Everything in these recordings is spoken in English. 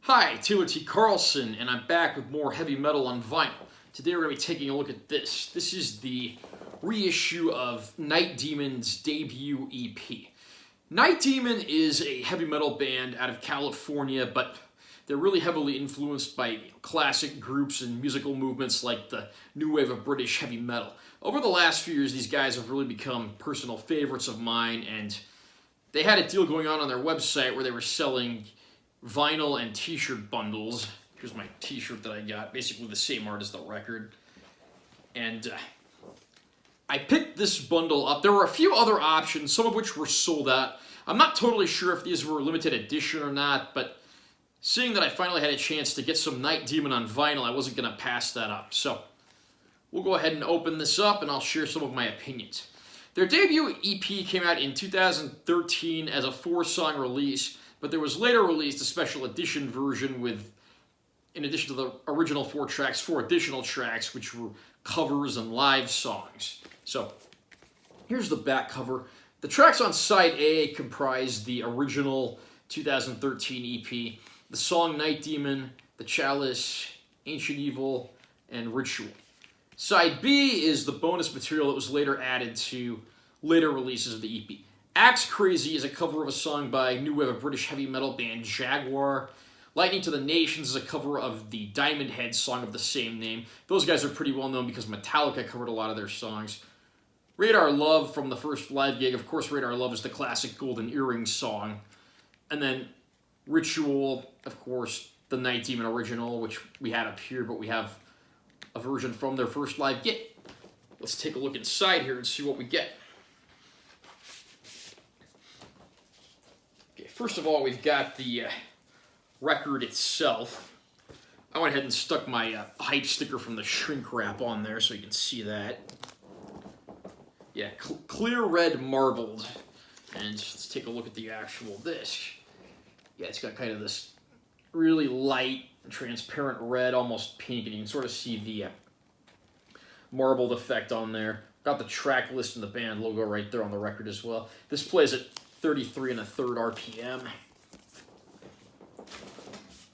Hi, Taylor T. Carlson, and I'm back with more heavy metal on vinyl. Today we're going to be taking a look at this. This is the reissue of Night Demon's debut EP. Night Demon is a heavy metal band out of California, but they're really heavily influenced by classic groups and musical movements like the new wave of British heavy metal. Over the last few years, these guys have really become personal favorites of mine, and they had a deal going on their website where they were selling vinyl and t-shirt bundles. Here's my t-shirt that I got, basically the same art as the record. And I picked this bundle up. There were a few other options, some of which were sold out. I'm not totally sure if these were limited edition or not, but seeing that I finally had a chance to get some Night Demon on vinyl, I wasn't going to pass that up. So we'll go ahead and open this up, and I'll share some of my opinions. Their debut EP came out in 2013 as a 4-song release, but there was later released a special edition version with, in addition to the original 4 tracks, 4 additional tracks, which were covers and live songs. So here's the back cover. The tracks on side A comprise the original 2013 EP, the song Night Demon, The Chalice, Ancient Evil, and Ritual. Side B is the bonus material that was later added to later releases of the EP. Axe Crazy is a cover of a song by new wave of British heavy metal band Jaguar. Lightning to the Nations is a cover of the Diamond Head song of the same name. Those guys are pretty well known because Metallica covered a lot of their songs. Radar Love from the first live gig. Of course, Radar Love is the classic Golden Earring song. And then Ritual, of course, the Night Demon original, which we had up here, but we have a version from their first live gig. Let's take a look inside here and see what we get. Okay, first of all, we've got the record itself. I went ahead and stuck my hype sticker from the shrink wrap on there so you can see that. Yeah, clear red marbled. And let's take a look at the actual disc. Yeah, it's got kind of this really light, transparent red, almost pink, and you can sort of see the marbled effect on there. Got the track list and the band logo right there on the record as well. This plays at 33 1/3 RPM.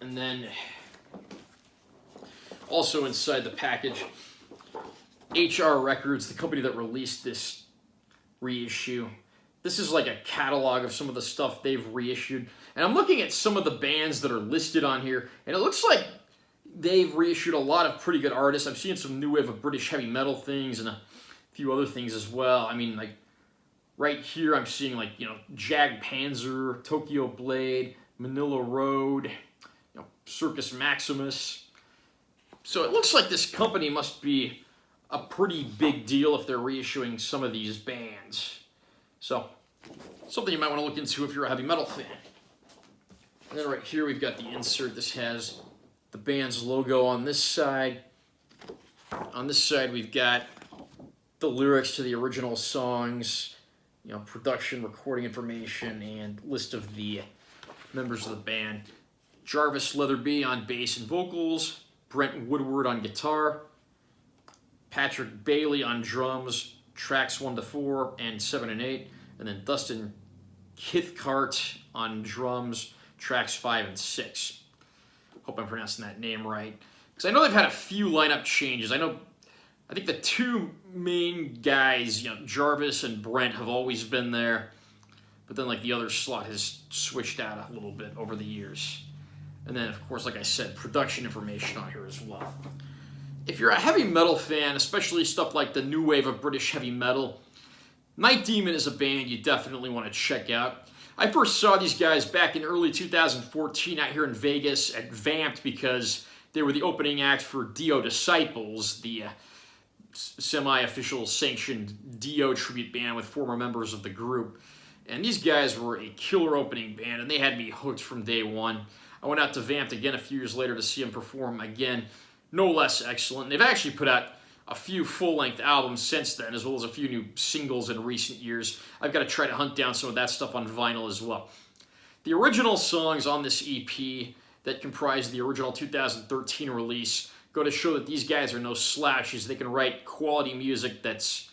And then also inside the package, HR Records, the company that released this reissue. This is like a catalog of some of the stuff they've reissued. And I'm looking at some of the bands that are listed on here, and it looks like they've reissued a lot of pretty good artists. I'm seeing some new wave of British heavy metal things and a few other things as well. I mean, like, right here I'm seeing, like, Jag Panzer, Tokyo Blade, Manila Road, Circus Maximus. So it looks like this company must be a pretty big deal if they're reissuing some of these bands. So, something you might want to look into if you're a heavy metal fan. And then right here we've got the insert. This has the band's logo on this side. On this side we've got the lyrics to the original songs, production, recording information, and list of the members of the band. Jarvis Leatherby on bass and vocals, Brent Woodward on guitar, Patrick Bailey on drums, tracks 1 to 4 and 7 and 8, and then Dustin Kithcart on drums, tracks 5 and 6. Hope I'm pronouncing that name right, because I know they've had a few lineup changes. I think the 2 main guys, Jarvis and Brent, have always been there, but then like the other slot has switched out a little bit over the years. And then, of course, like I said, production information on here as well. If you're a heavy metal fan, especially stuff like the new wave of British heavy metal, Night Demon is a band you definitely want to check out. I first saw these guys back in early 2014 out here in Vegas at Vamped because they were the opening act for Dio Disciples, the semi-official sanctioned Dio tribute band with former members of the group. And these guys were a killer opening band, and they had me hooked from day one. I went out to Vamped again a few years later to see them perform again. No less excellent. They've actually put out a few full-length albums since then, as well as a few new singles in recent years. I've got to try to hunt down some of that stuff on vinyl as well. The original songs on this EP that comprise the original 2013 release go to show that these guys are no slouches. They can write quality music that's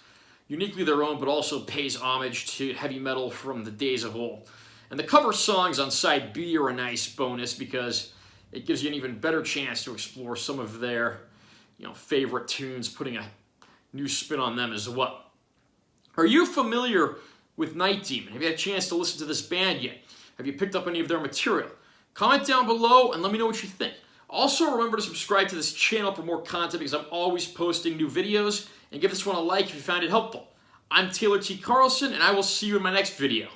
uniquely their own, but also pays homage to heavy metal from the days of old. And the cover songs on side B are a nice bonus because it gives you an even better chance to explore some of their, favorite tunes, putting a new spin on them as well. Are you familiar with Night Demon? Have you had a chance to listen to this band yet? Have you picked up any of their material? Comment down below and let me know what you think. Also, remember to subscribe to this channel for more content because I'm always posting new videos, and give this one a like if you found it helpful. I'm Taylor T. Carlson, and I will see you in my next video.